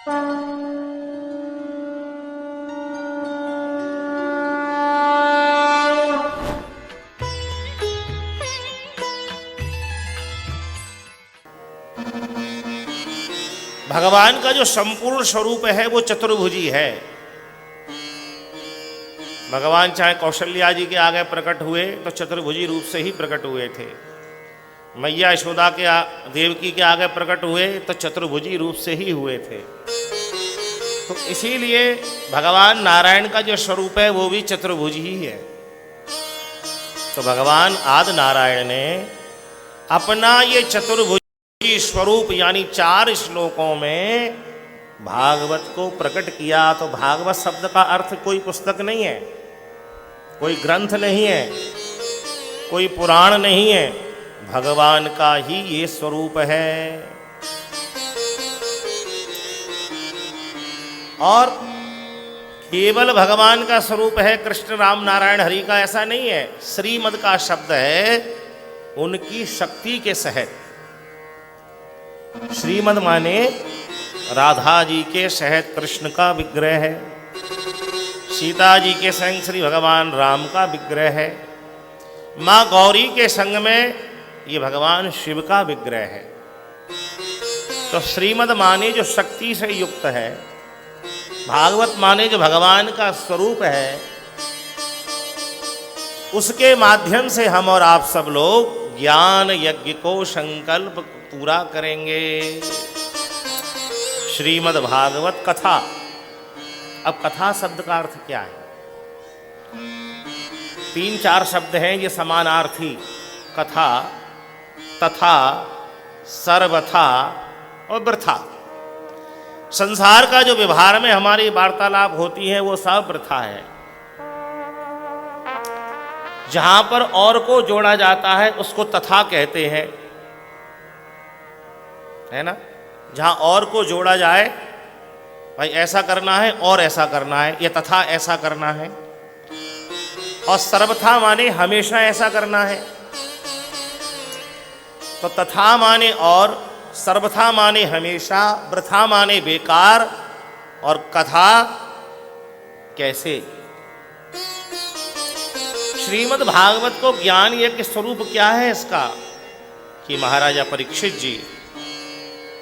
भगवान का जो संपूर्ण स्वरूप है वो चतुर्भुजी है। भगवान चाहे कौशल्या जी के आगे प्रकट हुए तो चतुर्भुजी रूप से ही प्रकट हुए थे, मैया यशोदा के देवकी के आगे प्रकट हुए तो चतुर्भुजी रूप से ही हुए थे। तो इसीलिए भगवान नारायण का जो स्वरूप है वो भी चतुर्भुज ही है। तो भगवान आदि नारायण ने अपना ये चतुर्भुज स्वरूप यानी 4 श्लोकों में भागवत को प्रकट किया। तो भागवत शब्द का अर्थ कोई पुस्तक नहीं है, कोई ग्रंथ नहीं है, कोई पुराण नहीं है, भगवान का ही ये स्वरूप है। और केवल भगवान का स्वरूप है कृष्ण राम नारायण हरि का, ऐसा नहीं है। श्रीमद का शब्द है उनकी शक्ति के सहित। श्रीमद माने राधा जी के सहित कृष्ण का विग्रह है, सीता जी के संग श्री भगवान राम का विग्रह है, माँ गौरी के संग में ये भगवान शिव का विग्रह है। तो श्रीमद माने जो शक्ति से युक्त है, भागवत माने जो भगवान का स्वरूप है, उसके माध्यम से हम और आप सब लोग ज्ञान यज्ञ को संकल्प पूरा करेंगे। श्रीमद् भागवत कथा। अब कथा शब्द का अर्थ क्या है? 3-4 शब्द हैं ये समानार्थी, कथा, तथा, सर्वथा और वृथा। संसार का जो व्यवहार में हमारी वार्तालाप होती है वो सब वृथा है। जहां पर और को जोड़ा जाता है उसको तथा कहते हैं, है ना। जहां और को जोड़ा जाए, भाई ऐसा करना है और ऐसा करना है, ये तथा ऐसा करना है। और सर्वथा माने हमेशा ऐसा करना है। तो तथा माने और, सर्वथा माने हमेशा, वृथा माने बेकार, और कथा कैसे। श्रीमद् भागवत को ज्ञान यज्ञ स्वरूप क्या है इसका, कि महाराजा परीक्षित जी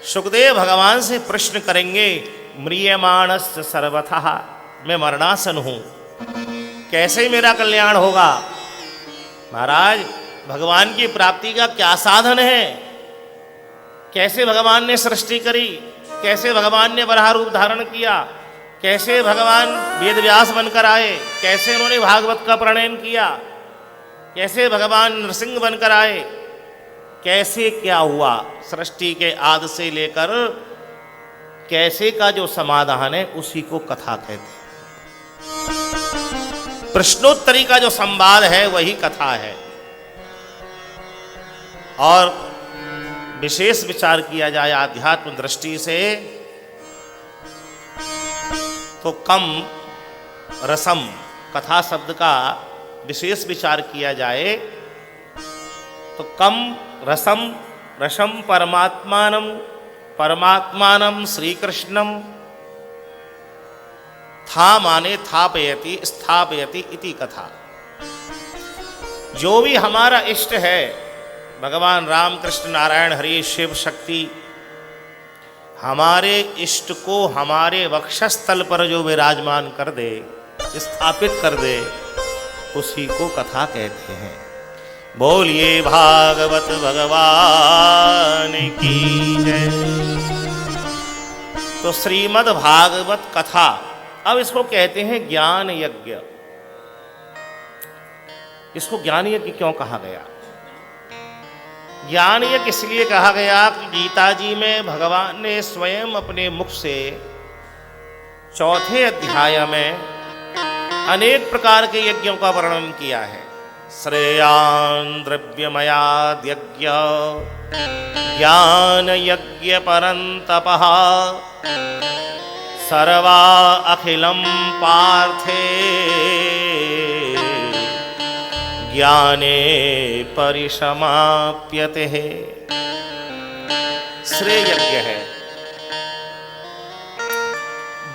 सुखदेव भगवान से प्रश्न करेंगे, म्रियमाणस्य सर्वथा, मैं मरणासन हूं, कैसे मेरा कल्याण होगा। महाराज भगवान की प्राप्ति का क्या साधन है, कैसे भगवान ने सृष्टि करी, कैसे भगवान ने वराह रूप धारण किया, कैसे भगवान वेदव्यास बनकर आए, कैसे उन्होंने भागवत का प्रणयन किया, कैसे भगवान नृसिंह बनकर आए, कैसे क्या हुआ। सृष्टि के आदि से लेकर कैसे का जो समाधान है उसी को कथा कहते हैं। प्रश्नोत्तरी का जो संवाद है वही कथा है। और विशेष विचार किया जाए आध्यात्म दृष्टि से तो कम रसम, कथा शब्द का विशेष विचार किया जाए तो कम रसम, रसम परमात्मानम, परमात्मानम श्री कृष्णम, था माने थापयति, स्थापयति इति कथा। जो भी हमारा इष्ट है, भगवान राम कृष्ण नारायण हरि शिव शक्ति, हमारे इष्ट को हमारे वक्षस्थल पर जो विराजमान कर दे, स्थापित कर दे, उसी को कथा कहते हैं। बोलिए भागवत भगवान की जय। तो श्रीमद् भागवत कथा, अब इसको कहते हैं ज्ञान यज्ञ। इसको ज्ञान यज्ञ क्यों कहा गया? ज्ञान यज्ञ इसलिए कहा गया कि गीता जी में भगवान ने स्वयं अपने मुख से 4थे अध्याय में अनेक प्रकार के यज्ञों का वर्णन किया है। श्रेयान् द्रव्यमयाद् यज्ञ, ज्ञान यज्ञ परन्तपः, सर्वा अखिलं पार्थे ज्ञाने परिसमाप्यते। श्रेय यज्ञ है।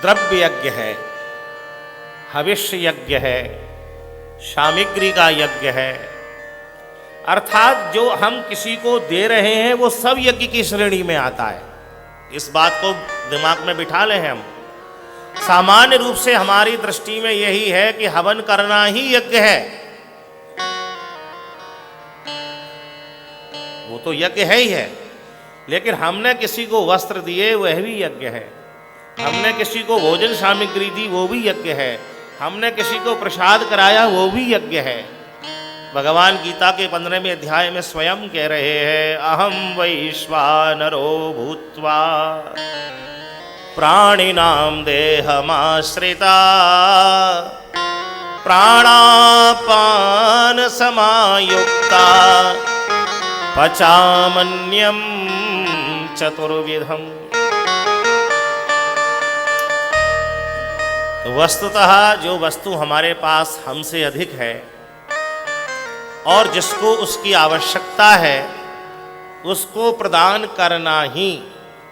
द्रव्य यज्ञ है, हविष्य यज्ञ है, सामग्री का यज्ञ है, अर्थात जो हम किसी को दे रहे हैं वो सब यज्ञ की श्रेणी में आता है। इस बात को दिमाग में बिठा लें हम। सामान्य रूप से हमारी दृष्टि में यही है कि हवन करना ही यज्ञ है, वो तो यज्ञ है ही है। लेकिन हमने किसी को वस्त्र दिए वह भी यज्ञ है, हमने किसी को भोजन सामग्री दी वो भी यज्ञ है, हमने किसी को प्रसाद कराया वो भी यज्ञ है। भगवान गीता के 15वें अध्याय में स्वयं कह रहे हैं, अहम वैश्वानरो भूत्वा प्राणिनाम देहमाश्रिता प्राणापान समायुक्ता पचामन्यम चतुर्विधम। तो वस्तुतः जो वस्तु हमारे पास हमसे अधिक है और जिसको उसकी आवश्यकता है उसको प्रदान करना ही,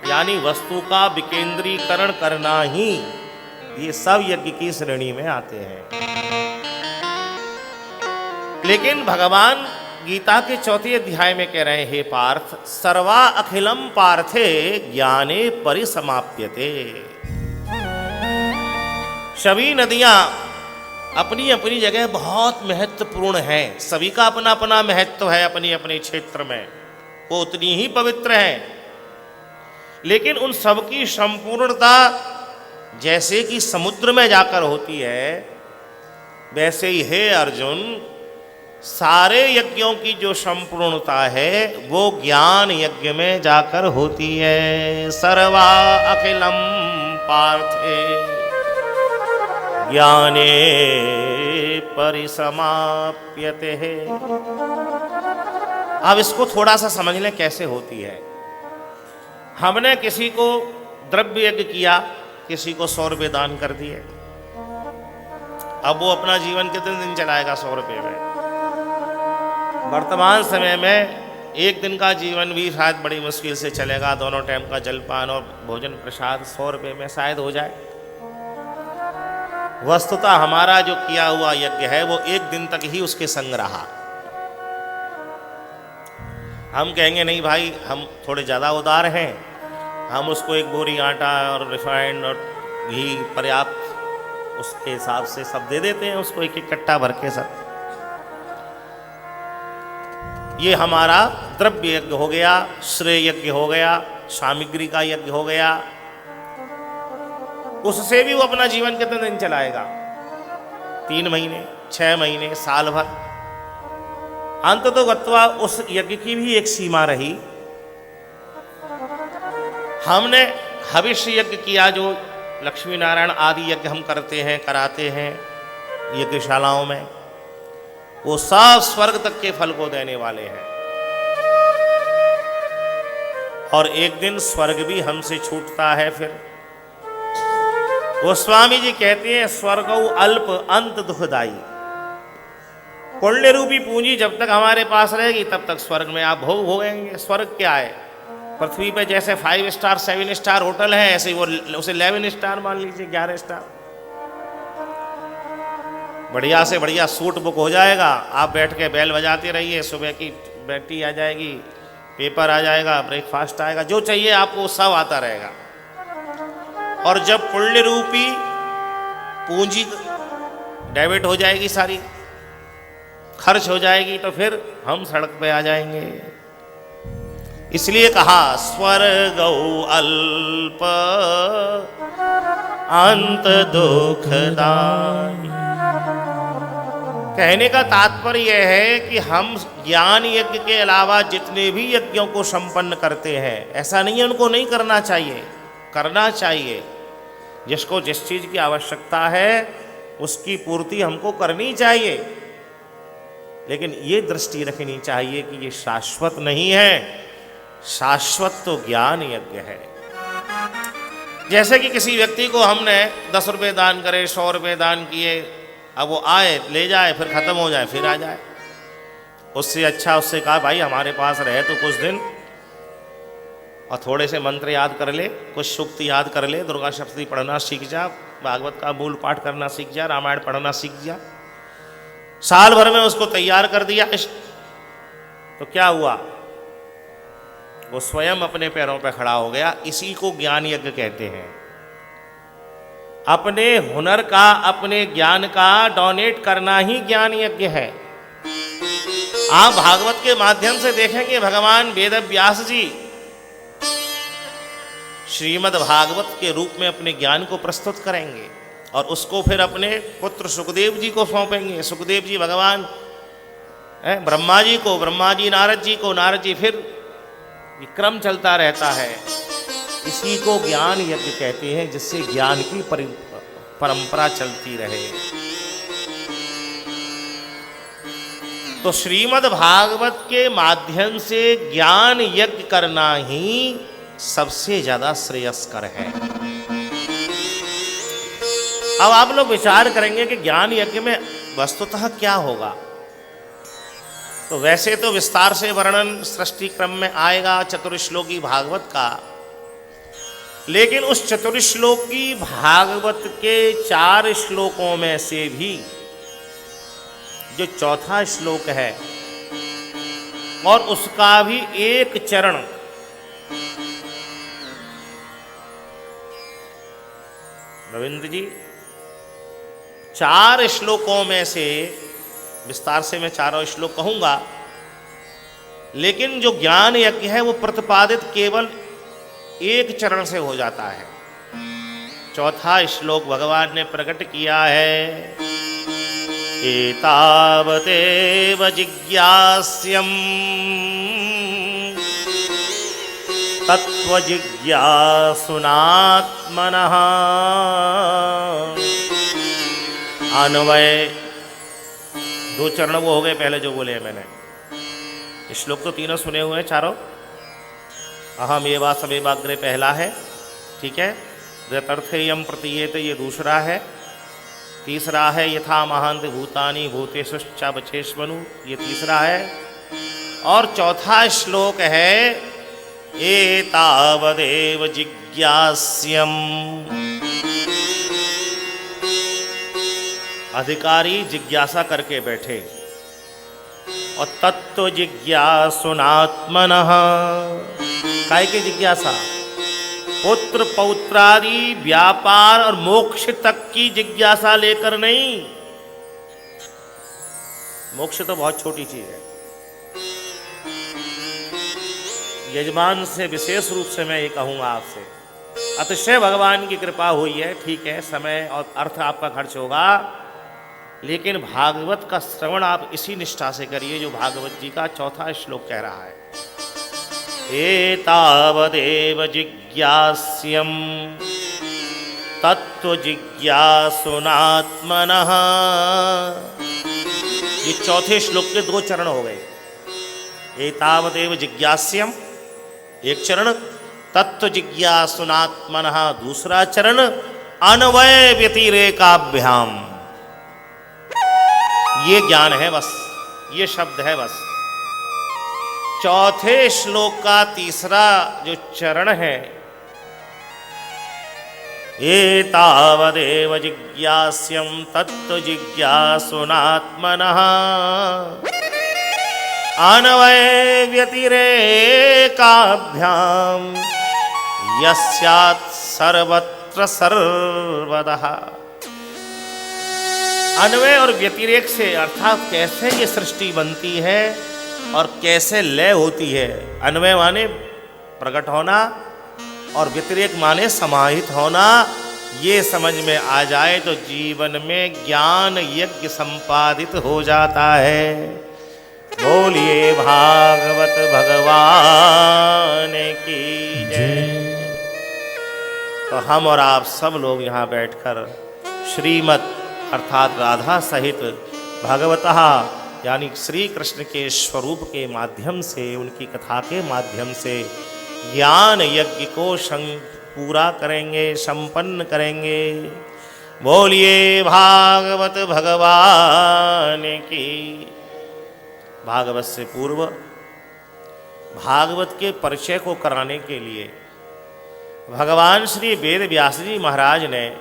यानी वस्तु का विकेंद्रीकरण करना ही, ये सब यज्ञ की श्रेणी में आते हैं। लेकिन भगवान गीता के 4वें अध्याय में कह रहे हैं, पार्थ सर्वा अखिलम पार्थे ज्ञाने परिसमाप्यते। सभी नदियां अपनी अपनी जगह बहुत महत्वपूर्ण हैं, सभी का अपना अपना महत्व है अपनी अपने क्षेत्र में, वो उतनी ही पवित्र है। लेकिन उन सब की संपूर्णता जैसे कि समुद्र में जाकर होती है, वैसे ही है अर्जुन, सारे यज्ञों की जो संपूर्णता है वो ज्ञान यज्ञ में जाकर होती है। सर्वा अखिलम पार्थे ज्ञाने परिसमाप्यते है। अब इसको थोड़ा सा समझ लें कैसे होती है। हमने किसी को द्रव्य यज्ञ किया, किसी को 100 रुपये दान कर दिए, अब वो अपना जीवन कितने दिन चलाएगा 100 रुपये में? वर्तमान समय में एक दिन का जीवन भी शायद बड़ी मुश्किल से चलेगा, दोनों टाइम का जलपान और भोजन प्रसाद 100 रुपये में शायद हो जाए। वस्तुतः हमारा जो किया हुआ यज्ञ है वो एक दिन तक ही उसके संग रहा। हम कहेंगे नहीं भाई हम थोड़े ज़्यादा उदार हैं, हम उसको एक बोरी आटा और रिफाइंड और घी पर्याप्त उसके हिसाब से सब दे देते हैं, उसको एक एक कट्टा भर के सब। ये हमारा द्रव्य यज्ञ हो गया, श्रेय यज्ञ हो गया, सामग्री का यज्ञ हो गया। उससे भी वो अपना जीवन कितने दिन चलाएगा? 3 महीने, 6 महीने, साल भर। अंत तो गत्वा उस यज्ञ की भी एक सीमा रही। हमने हविष्य यज्ञ किया, जो लक्ष्मी नारायण आदि यज्ञ हम करते हैं, कराते हैं यज्ञशालाओं में, वो सब स्वर्ग तक के फल को देने वाले हैं। और एक दिन स्वर्ग भी हमसे छूटता है। फिर वो स्वामी जी कहते हैं, स्वर्गौ अल्प अंत दुखदाई। पुण्य रूपी पूंजी जब तक हमारे पास रहेगी तब तक स्वर्ग में आप भोग भोगेंगे। स्वर्ग क्या है? पृथ्वी पे जैसे 5 स्टार 7 स्टार होटल है, ऐसे ही वो उसे 11 स्टार मान लीजिए, 11 स्टार। बढ़िया से बढ़िया सूट बुक हो जाएगा, आप बैठ के बेल बजाते रहिए, सुबह की बैठी आ जाएगी, पेपर आ जाएगा, ब्रेकफास्ट आएगा, जो चाहिए आपको सब आता रहेगा। और जब पुण्य रूपी पूंजी डेबिट हो जाएगी, सारी खर्च हो जाएगी, तो फिर हम सड़क पे आ जाएंगे। इसलिए कहा स्वर्गौ अल्प अंत दुखदाई। कहने का तात्पर्य यह है कि हम ज्ञान यज्ञ के अलावा जितने भी यज्ञों को संपन्न करते हैं, ऐसा नहीं है उनको नहीं करना चाहिए, करना चाहिए। जिसको जिस चीज़ की आवश्यकता है उसकी पूर्ति हमको करनी चाहिए, लेकिन ये दृष्टि रखनी चाहिए कि ये शाश्वत नहीं है। शाश्वत तो ज्ञान यज्ञ है। जैसे कि किसी व्यक्ति को हमने 10 रुपये दान करे, 100 रुपये दान किए, अब वो आए ले जाए, फिर ख़त्म हो जाए, फिर आ जाए। उससे अच्छा उससे कहा भाई हमारे पास रहे तो कुछ दिन, और थोड़े से मंत्र याद कर ले, कुछ सूक्ति याद कर ले, दुर्गा सप्तशती पढ़ना सीख जा, भागवत का मूल पाठ करना सीख जा, रामायण पढ़ना सीख जा। साल भर में उसको तैयार कर दिया तो क्या हुआ, वो स्वयं अपने पैरों पर खड़ा हो गया। इसी को ज्ञान यज्ञ कहते हैं। अपने हुनर का, अपने ज्ञान का डोनेट करना ही ज्ञान यज्ञ है। आप भागवत के माध्यम से देखेंगे भगवान वेद व्यास जी श्रीमद् भागवत के रूप में अपने ज्ञान को प्रस्तुत करेंगे और उसको फिर अपने पुत्र सुखदेव जी को सौंपेंगे। सुखदेव जी भगवान ब्रह्मा जी को, ब्रह्मा जी नारद जी को, नारद जी, फिर ये क्रम चलता रहता है। इसी को ज्ञान यज्ञ कहते हैं, जिससे ज्ञान की परंपरा चलती रहे। तो श्रीमद् भागवत के माध्यम से ज्ञान यज्ञ करना ही सबसे ज्यादा श्रेयस्कर है। अब आप लोग विचार करेंगे कि ज्ञान यज्ञ में वस्तुतः क्या होगा। तो वैसे तो विस्तार से वर्णन सृष्टि क्रम में आएगा चतुर्श्लोकी भागवत का, लेकिन उस चतुर्श्लोकी भागवत के 4 श्लोकों में से भी जो चौथा श्लोक है और उसका भी एक चरण रविंद्र जी, 4 श्लोकों में से, विस्तार से मैं चारों श्लोक कहूंगा, लेकिन जो ज्ञान यज्ञ है वो प्रतिपादित केवल एक चरण से हो जाता है। चौथा श्लोक भगवान ने प्रकट किया है, एतावदेव जिज्ञास्यम् तत्त्वजिज्ञासुनात्मनः। अन्वय 2 चरण वो हो गए पहले जो बोले मैंने। श्लोक तो तीनों सुने हुए हैं चारों। अहम एवा समेवाग्रे पहला है, ठीक है। रतर्थेयम प्रतीयेत ये दूसरा है। तीसरा है यथा महांत भूतानि भूतेषुश्च बचेष्वनु, ये तीसरा है। और चौथा श्लोक है एतावदेव जिज्ञास्यम्। अधिकारी जिज्ञासा करके बैठे और तत्व जिज्ञासुनात्मनः। काय की जिज्ञासा? पुत्र पौत्रादि व्यापार और मोक्ष तक की जिज्ञासा लेकर नहीं। मोक्ष तो बहुत छोटी चीज है। यजमान से विशेष रूप से मैं ये कहूंगा आपसे, अतिशय भगवान की कृपा हुई है, ठीक है, समय और अर्थ आपका खर्च होगा, लेकिन भागवत का श्रवण आप इसी निष्ठा से करिए जो भागवत जी का चौथा श्लोक कह रहा है। एतावदेव जिज्ञास्यम् तत्व जिज्ञासुनात्मनः। ये चौथे श्लोक के 2 चरण हो गए। एतावदेव जिज्ञास्यम् एक चरण, तत्व जिज्ञासुनात्मनः दूसरा चरण, अन्वय व्यतिरेकाभ्याम। ये ज्ञान है बस, ये शब्द है बस। चौथे श्लोक का तीसरा जो चरण है, एतावदेव जिज्ञास्यम् तत्व जिज्ञासुनात्मनः अन्वय व्यतिरेकाभ्याम यस्यात् सर्वत्र सर्वदः। अन्वय और व्यतिरेक से, अर्थात कैसे ये सृष्टि बनती है और कैसे लय होती है। अन्वय माने प्रकट होना और व्यतिरेक माने समाहित होना। ये समझ में आ जाए तो जीवन में ज्ञान यज्ञ संपादित हो जाता है। बोलिए भागवत भगवान की जय। तो हम और आप सब लोग यहाँ बैठकर श्रीमद् अर्थात राधा सहित भगवतः यानी श्री कृष्ण के स्वरूप के माध्यम से, उनकी कथा के माध्यम से ज्ञान यज्ञ को पूरा करेंगे, संपन्न करेंगे। बोलिए भागवत भगवान की। भागवत से पूर्व भागवत के परिचय को कराने के लिए भगवान श्री वेद व्यास जी महाराज ने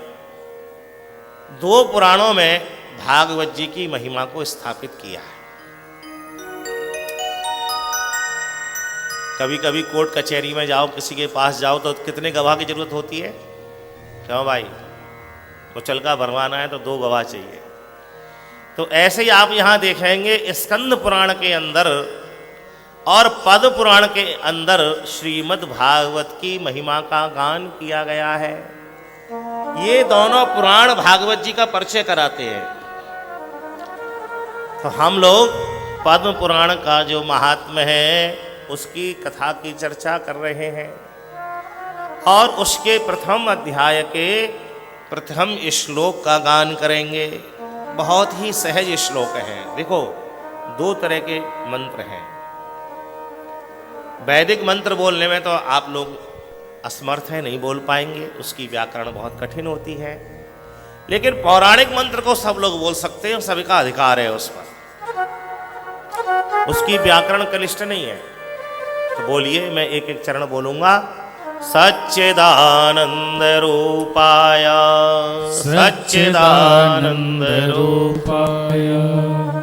2 पुराणों में भागवत जी की महिमा को स्थापित किया है। कभी कभी कोर्ट कचहरी में जाओ, किसी के पास जाओ तो कितने गवाह की जरूरत होती है? क्यों भाई, मुचलका भरवाना है तो 2 गवाह चाहिए। तो ऐसे ही आप यहां देखेंगे स्कंद पुराण के अंदर और पद्म पुराण के अंदर श्रीमद् भागवत की महिमा का गान किया गया है। ये दोनों पुराण भागवत जी का परिचय कराते हैं। तो हम लोग पद्म पुराण का जो महात्म्य है उसकी कथा की चर्चा कर रहे हैं और उसके प्रथम अध्याय के प्रथम श्लोक का गान करेंगे। बहुत ही सहज श्लोक है। देखो, 2 तरह के मंत्र हैं। वैदिक मंत्र बोलने में तो आप लोग असमर्थ हैं, नहीं बोल पाएंगे, उसकी व्याकरण बहुत कठिन होती है। लेकिन पौराणिक मंत्र को सब लोग बोल सकते हैं, सभी का अधिकार है उस पर, उसकी व्याकरण क्लिष्ट नहीं है। तो बोलिए, मैं एक एक चरण बोलूंगा। सच्चिदानंद रूपाय सच्चिदानंद रूपाय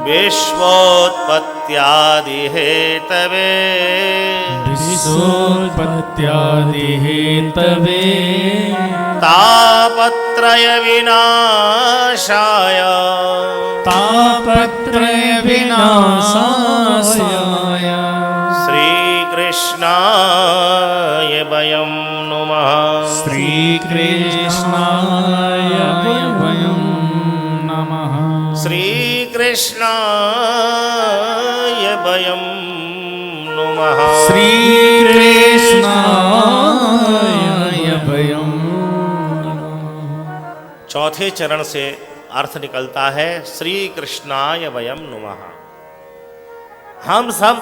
विश्वोत्पत्त्यादि हेतवे विश्वोत्पत्त्यादि हेतवे तापत्रय विनाशाय तापत्रय विनाशाय श्रीकृष्णाय वयं नुमः श्रीकृष्णाय वयं नमः श्रीकृष्णाय वयं नुमः श्रीकृष्णाय वयं नमः। चौथे चरण से अर्थ निकलता है श्री कृष्णाय वयम नुमः। हम सब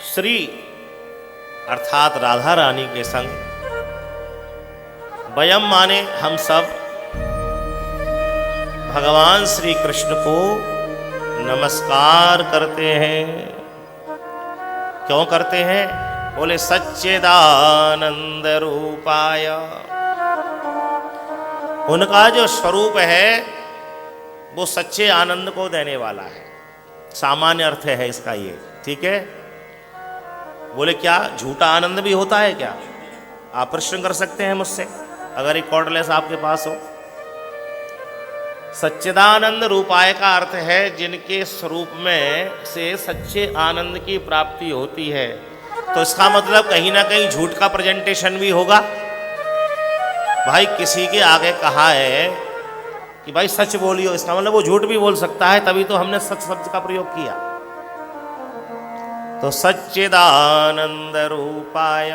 श्री अर्थात राधा रानी के संग, वयम माने हम सब, भगवान श्री कृष्ण को नमस्कार करते हैं। क्यों करते हैं? बोले सच्चिदानंद रूपाय। उनका जो स्वरूप है वो सच्चे आनंद को देने वाला है। सामान्य अर्थ है इसका ये, ठीक है। बोले क्या झूठा आनंद भी होता है क्या? आप प्रश्न कर सकते हैं मुझसे, अगर एक कॉर्डलेस आपके पास हो। सच्चिदानंद रूपाय का अर्थ है जिनके स्वरूप में से सच्चे आनंद की प्राप्ति होती है। तो इसका मतलब कहीं ना कहीं झूठ का प्रेजेंटेशन भी होगा। भाई किसी के आगे कहा है कि भाई सच बोलियो, इसका मतलब वो झूठ भी बोल सकता है, तभी तो हमने सच शब्द का प्रयोग किया। तो सच्चिदानंद रूपाय,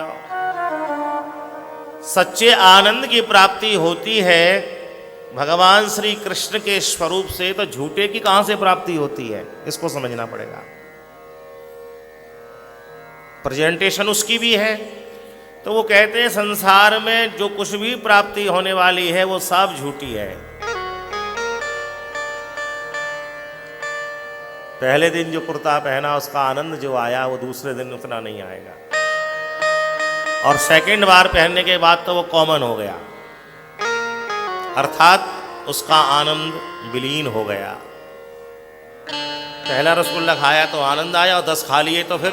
सच्चे आनंद की प्राप्ति होती है भगवान श्री कृष्ण के स्वरूप से। तो झूठे की कहां से प्राप्ति होती है, इसको समझना पड़ेगा। प्रेजेंटेशन उसकी भी है। तो वो कहते हैं संसार में जो कुछ भी प्राप्ति होने वाली है वो सब झूठी है। पहले दिन जो कुर्ता पहना उसका आनंद जो आया वो दूसरे दिन उतना नहीं आएगा, और सेकंड बार पहनने के बाद तो वो कॉमन हो गया, अर्थात उसका आनंद विलीन हो गया। पहला रसगुल्ला खाया तो आनंद आया, और 10 खा लिए तो फिर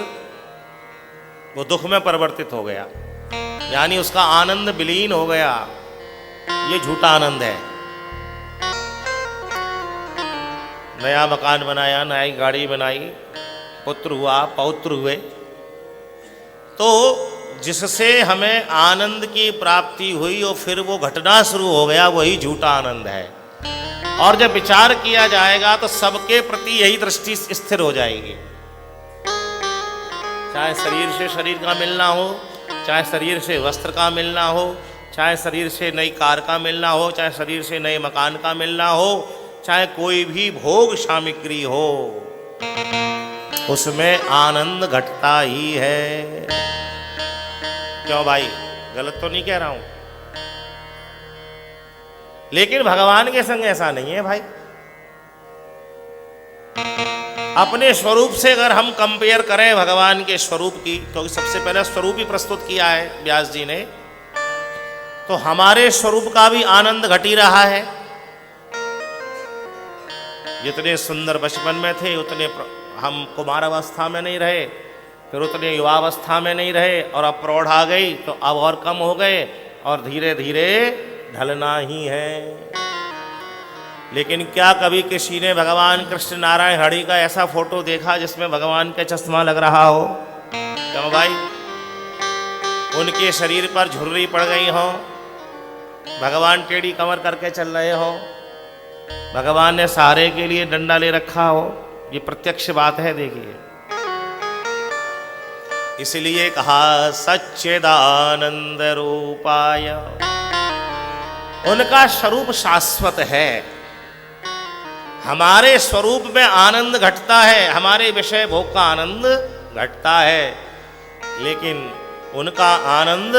वो दुख में परिवर्तित हो गया, यानी उसका आनंद विलीन हो गया। ये झूठा आनंद है। नया मकान बनाया, नई गाड़ी बनाई, पुत्र हुआ, पौत्र हुए, तो जिससे हमें आनंद की प्राप्ति हुई और फिर वो घटना शुरू हो गया, वही झूठा आनंद है। और जब विचार किया जाएगा तो सबके प्रति यही दृष्टि स्थिर हो जाएगी। चाहे शरीर से शरीर का मिलना हो, चाहे शरीर से वस्त्र का मिलना हो, चाहे शरीर से नई कार का मिलना हो, चाहे शरीर से नए मकान का मिलना हो, चाहे कोई भी भोग सामग्री हो, उसमें आनंद घटता ही है। क्यों भाई, गलत तो नहीं कह रहा हूं? लेकिन भगवान के संग ऐसा नहीं है भाई। अपने स्वरूप से अगर हम कंपेयर करें भगवान के स्वरूप की, क्योंकि सबसे पहले स्वरूप ही प्रस्तुत किया है व्यास जी ने, तो हमारे स्वरूप का भी आनंद घट ही रहा है। जितने सुंदर बचपन में थे उतने हम कुमार अवस्था में नहीं रहे, फिर उतने युवावस्था में नहीं रहे, और अब प्रौढ़ आ गई तो अब और कम हो गए, और धीरे धीरे ढलना ही है। लेकिन क्या कभी किसी ने भगवान कृष्ण नारायण हरि का ऐसा फोटो देखा जिसमें भगवान का चश्मा लग रहा हो? क्यों भाई? उनके शरीर पर झुर्री पड़ गई हो, भगवान टेढ़ी कमर करके चल रहे हो, भगवान ने सहारे के लिए डंडा ले रखा हो, ये प्रत्यक्ष बात है। देखिए, इसलिए कहा सच्चिदानंद रूपाय, उनका स्वरूप शाश्वत है। हमारे स्वरूप में आनंद घटता है, हमारे विषय भोग का आनंद घटता है, लेकिन उनका आनंद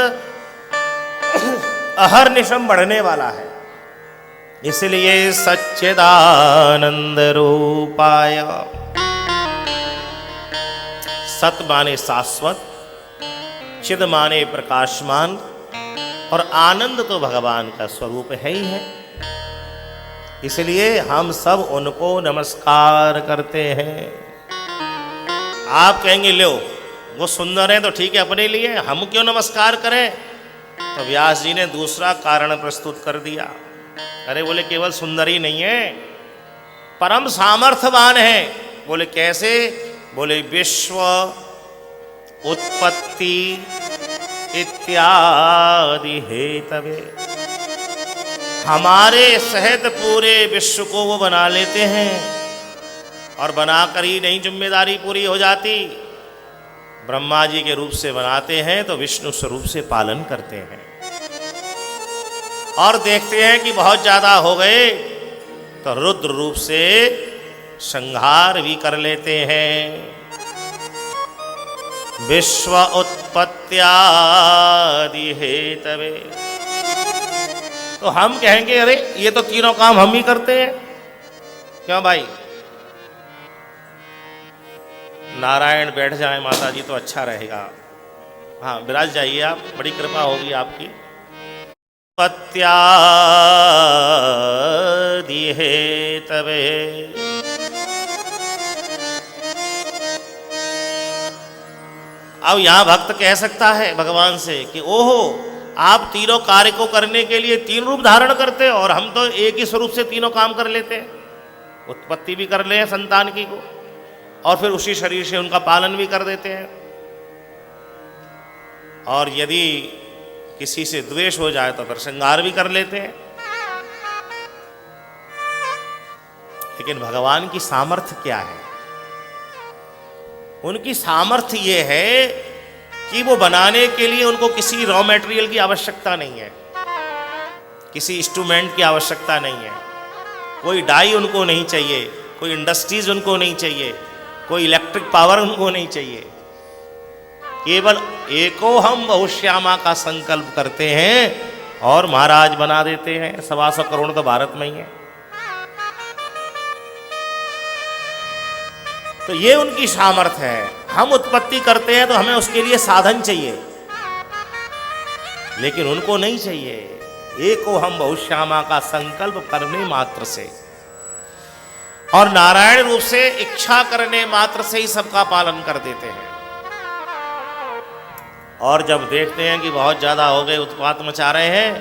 अहर्निशम बढ़ने वाला है। इसलिए सच्चिदानंद रूपाय, सत माने शाश्वत, चिद माने प्रकाशमान, और आनंद तो भगवान का स्वरूप है ही है। इसलिए हम सब उनको नमस्कार करते हैं। आप कहेंगे लो वो सुंदर है तो ठीक है अपने लिए, हम क्यों नमस्कार करें? तो व्यास जी ने दूसरा कारण प्रस्तुत कर दिया। अरे बोले केवल सुंदर ही नहीं है, परम सामर्थ्यवान है। बोले कैसे? बोले विश्व उत्पत्ति इत्यादि हेतवे, हमारे सहित पूरे विश्व को वो बना लेते हैं, और बनाकर ही नहीं जिम्मेदारी पूरी हो जाती, ब्रह्मा जी के रूप से बनाते हैं तो विष्णु स्वरूप से पालन करते हैं, और देखते हैं कि बहुत ज्यादा हो गए तो रुद्र रूप से संहार भी कर लेते हैं। विश्व उत्पत्त्यादि हेतवे, तो हम कहेंगे अरे ये तो तीनों काम हम ही करते हैं। क्यों भाई? नारायण बैठ जाए माता जी तो अच्छा रहेगा। हाँ विराज जाइए आप, बड़ी कृपा होगी आपकी। उत्पत्त्यादि हेतवे, अब यहां भक्त कह सकता है भगवान से कि ओहो आप तीनों कार्य को करने के लिए तीन रूप धारण करते हो, और हम तो एक ही स्वरूप से तीनों काम कर लेते हैं। उत्पत्ति भी कर ले संतान की को, और फिर उसी शरीर से उनका पालन भी कर देते हैं, और यदि किसी से द्वेष हो जाए तो फिर संहार भी कर लेते हैं। लेकिन भगवान की सामर्थ्य क्या है? उनकी सामर्थ्य ये है कि वो बनाने के लिए उनको किसी रॉ मटेरियल की आवश्यकता नहीं है, किसी इंस्ट्रूमेंट की आवश्यकता नहीं है, कोई डाई उनको नहीं चाहिए, कोई इंडस्ट्रीज उनको नहीं चाहिए, कोई इलेक्ट्रिक पावर उनको नहीं चाहिए। केवल एको हम बहुश्यामा का संकल्प करते हैं और महाराज बना देते हैं। 125 करोड़ तो भारत में ही है। तो ये उनकी सामर्थ्य है। हम उत्पत्ति करते हैं तो हमें उसके लिए साधन चाहिए, लेकिन उनको नहीं चाहिए। एको हम बहुश्यामा का संकल्प करने मात्र से और नारायण रूप से इच्छा करने मात्र से ही सबका पालन कर देते हैं। और जब देखते हैं कि बहुत ज्यादा हो गए, उत्पात मचा रहे हैं,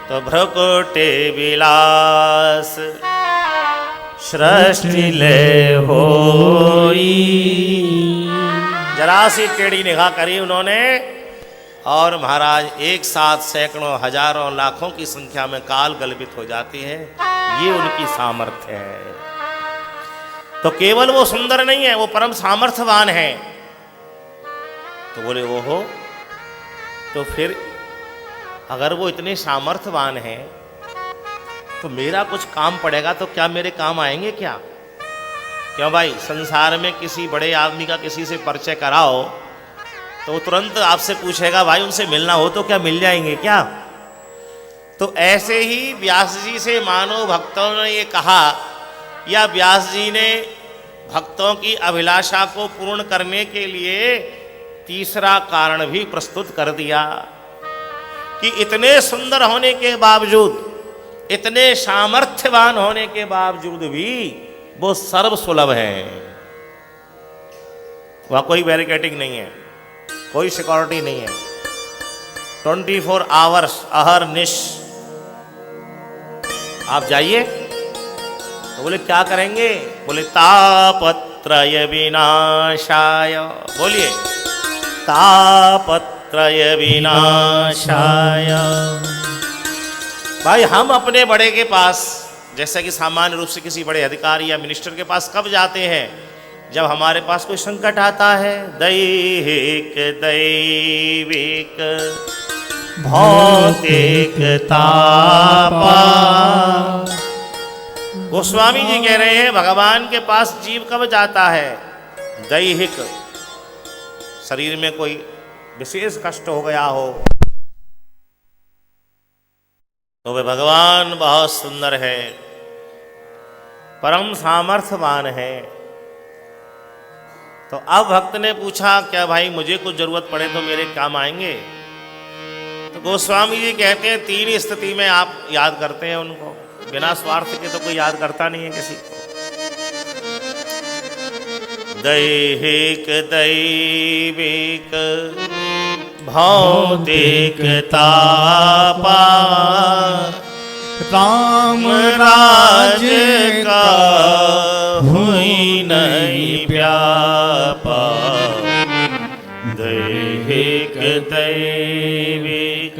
तो भ्रकुटे विलास सृष्टि ले होई, जरा सी टेढ़ी निगाह करी उन्होंने, और महाराज एक साथ सैकड़ों हजारों लाखों की संख्या में काल गलबित हो जाती है। ये उनकी सामर्थ्य है। तो केवल वो सुंदर नहीं है, वो परम सामर्थ्यवान है। तो बोले वो हो, तो फिर अगर वो इतने सामर्थ्यवान हैं तो मेरा कुछ काम पड़ेगा तो क्या मेरे काम आएंगे क्या? क्यों भाई, संसार में किसी बड़े आदमी का किसी से परिचय कराओ तो वो तुरंत आपसे पूछेगा भाई उनसे मिलना हो तो क्या मिल जाएंगे क्या? तो ऐसे ही व्यास जी से मानो भक्तों ने ये कहा, या व्यास जी ने भक्तों की अभिलाषा को पूर्ण करने के लिए तीसरा कारण भी प्रस्तुत कर दिया कि इतने सुंदर होने के बावजूद, इतने सामर्थ्यवान होने के बावजूद भी वो सर्व सुलभ है। वहां कोई बैरिकेडिंग नहीं है, कोई सिक्योरिटी नहीं है, 24 आवर्स अहरनिश। आप जाइए तो बोले क्या करेंगे? बोले तापत्रय विनाशाय। बोलिए तापत्रय विनाशाय। भाई हम अपने बड़े के पास, जैसा कि सामान्य रूप से किसी बड़े अधिकारी या मिनिस्टर के पास कब जाते हैं? जब हमारे पास कोई संकट आता है। दैहिक दैविक भौतिक तापा। गोस्वामी जी कह रहे हैं भगवान के पास जीव कब जाता है? दैहिक, शरीर में कोई विशेष कष्ट हो गया हो तो वे भगवान बहुत सुंदर है, परम सामर्थ्यवान है। तो अब भक्त ने पूछा क्या भाई मुझे कुछ जरूरत पड़े तो मेरे काम आएंगे? तो गोस्वामी जी कहते हैं 3 स्थिति में आप याद करते हैं उनको, बिना स्वार्थ के तो कोई याद करता नहीं है किसी को। दैहिक दैविक भौतिक तापा। राम राज का हुई नहीं व्यापा। दैहिक दैविक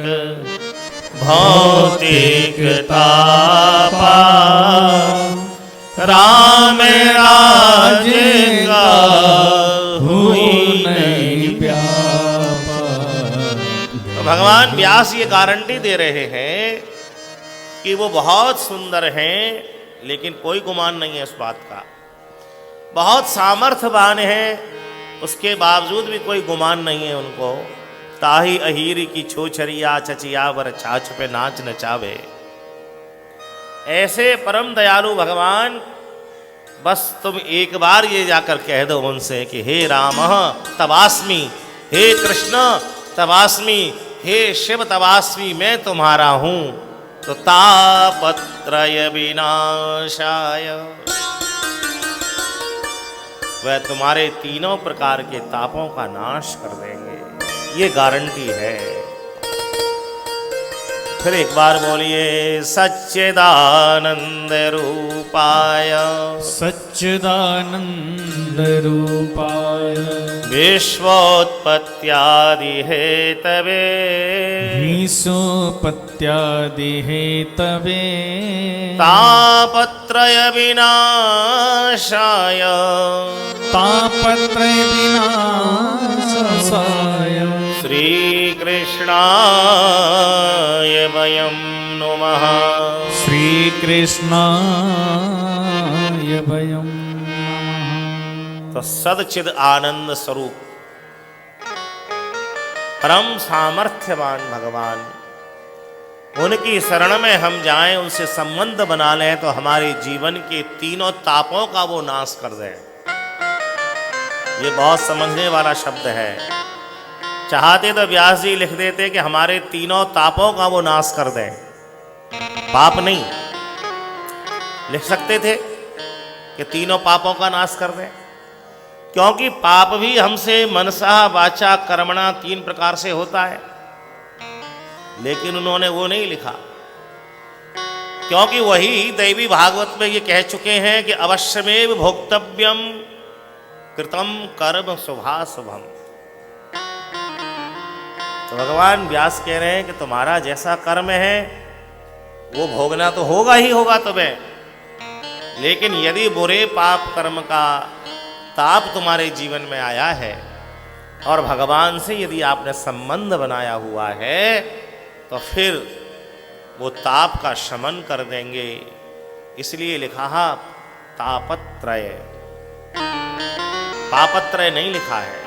भौतिक तापा। राम राज का हुई नहीं व्यापा। तो भगवान व्यास ये गारंटी दे रहे हैं कि वो बहुत सुंदर हैं, लेकिन कोई गुमान नहीं है इस बात का। बहुत सामर्थ्यवान है, उसके बावजूद भी कोई गुमान नहीं है उनको। ताही अहीर की छोछरिया चचियावर छाछ पे नाच नचावे। ऐसे परम दयालु भगवान, बस तुम एक बार ये जाकर कह दो उनसे कि हे राम तवास्मि, हे कृष्ण तवास्मि, हे शिव तवास्मि, मैं तुम्हारा हूं। तो तापत्रय विनाशाय, वह तुम्हारे तीनों प्रकार के तापों का नाश कर देंगे, ये गारंटी है। फिर एक बार बोलिए सच्चिदानंद रूपाय। सच्चिदानंद रूपाय। विश्वोत्पत्त्यादि हेतवे। विश्वोत्पत्त्यादि हेतवे। तापत्रय विनाशाय। तापत्रय विनाशाय। श्री कृष्णाय वयं नमः। श्री कृष्णाय वयं नमः। तो सदचिद आनंद स्वरूप परम सामर्थ्यवान भगवान, उनकी शरण में हम जाएं, उनसे संबंध बना लें तो हमारे जीवन के तीनों तापों का वो नाश कर दें। ये बहुत समझने वाला शब्द है। चाहते तो व्यास जी लिख देते कि हमारे तीनों तापों का वो नाश कर दें, पाप नहीं लिख सकते थे कि तीनों पापों का नाश कर दें, क्योंकि पाप भी हमसे मनसा वाचा कर्मणा 3 प्रकार से होता है। लेकिन उन्होंने वो नहीं लिखा, क्योंकि वही दैवी भागवत में ये कह चुके हैं कि अवश्यमेव भोक्तव्यम कृतम कर्म शुभाशुभम। तो भगवान व्यास कह रहे हैं कि तुम्हारा जैसा कर्म है वो भोगना तो होगा ही होगा तुम्हें, लेकिन यदि बुरे पाप कर्म का ताप तुम्हारे जीवन में आया है और भगवान से यदि आपने संबंध बनाया हुआ है तो फिर वो ताप का शमन कर देंगे। इसलिए लिखा है तापत्रय, पापत्रय नहीं लिखा है।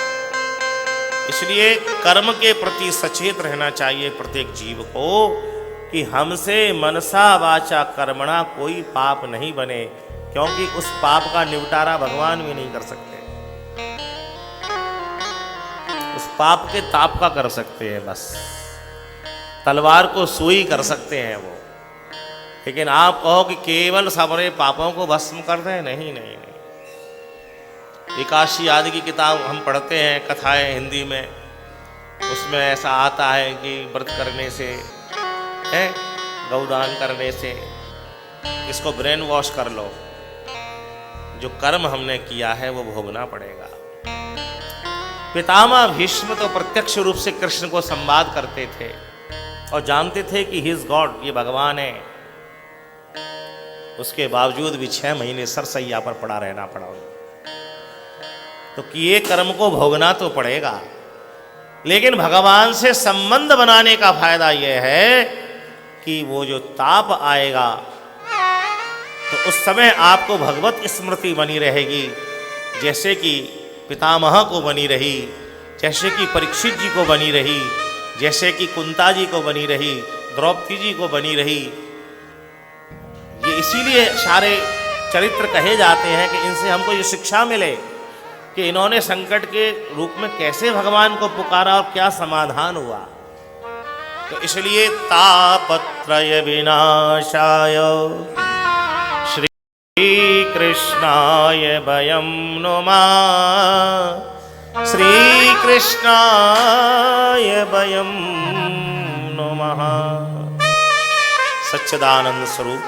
इसलिए कर्म के प्रति सचेत रहना चाहिए प्रत्येक जीव को कि हमसे मनसा वाचा कर्मणा कोई पाप नहीं बने, क्योंकि उस पाप का निपटारा भगवान भी नहीं कर सकते। उस पाप के ताप का कर सकते हैं बस, तलवार को सुई कर सकते हैं वो। लेकिन आप कहो कि केवल सारे पापों को भस्म कर दें, नहीं नहीं नहीं। एकादशी आदि की किताब हम पढ़ते हैं, कथाएं हिंदी में, उसमें ऐसा आता है कि व्रत करने से है, गौदान करने से, इसको ब्रेन वॉश कर लो, जो कर्म हमने किया है वो भोगना पड़ेगा। पितामह भीष्म तो प्रत्यक्ष रूप से कृष्ण को संवाद करते थे और जानते थे कि ही इज गॉड, ये भगवान है। उसके बावजूद भी 6 महीने सरसैया पर पड़ा रहना पड़ा। तो किए कर्म को भोगना तो पड़ेगा, लेकिन भगवान से संबंध बनाने का फायदा यह है कि वो जो ताप आएगा तो उस समय आपको भगवत स्मृति बनी रहेगी, जैसे कि पितामह को बनी रही, जैसे कि परीक्षित जी को बनी रही, जैसे कि कुंता जी को बनी रही, द्रौपदी जी को बनी रही। ये इसीलिए सारे चरित्र कहे जाते हैं कि इनसे हमको ये शिक्षा मिले कि इन्होंने संकट के रूप में कैसे भगवान को पुकारा और क्या समाधान हुआ। तो इसलिए तापत्रय विनाशाय श्री कृष्णाय वयं नुमः, श्री कृष्णाय वयं नुमः। सच्चिदानंद स्वरूप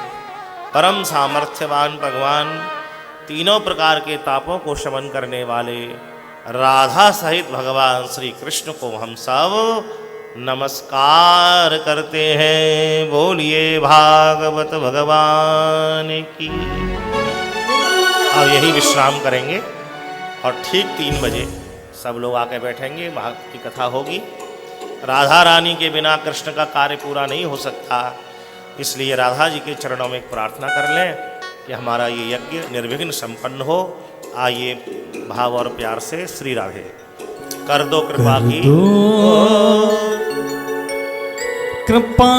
परम सामर्थ्यवान भगवान, तीनों प्रकार के तापों को शमन करने वाले राधा सहित भगवान श्री कृष्ण को हम सब नमस्कार करते हैं। बोलिए भागवत भगवान की। अब यही विश्राम करेंगे और ठीक 3 बजे सब लोग आके बैठेंगे, भागवत की कथा होगी। राधा रानी के बिना कृष्ण का कार्य पूरा नहीं हो सकता, इसलिए राधा जी के चरणों में एक प्रार्थना कर लें कि हमारा ये यज्ञ निर्विघ्न संपन्न हो। आइए भाव और प्यार से श्री राधे। कर दो कृपा की कृपा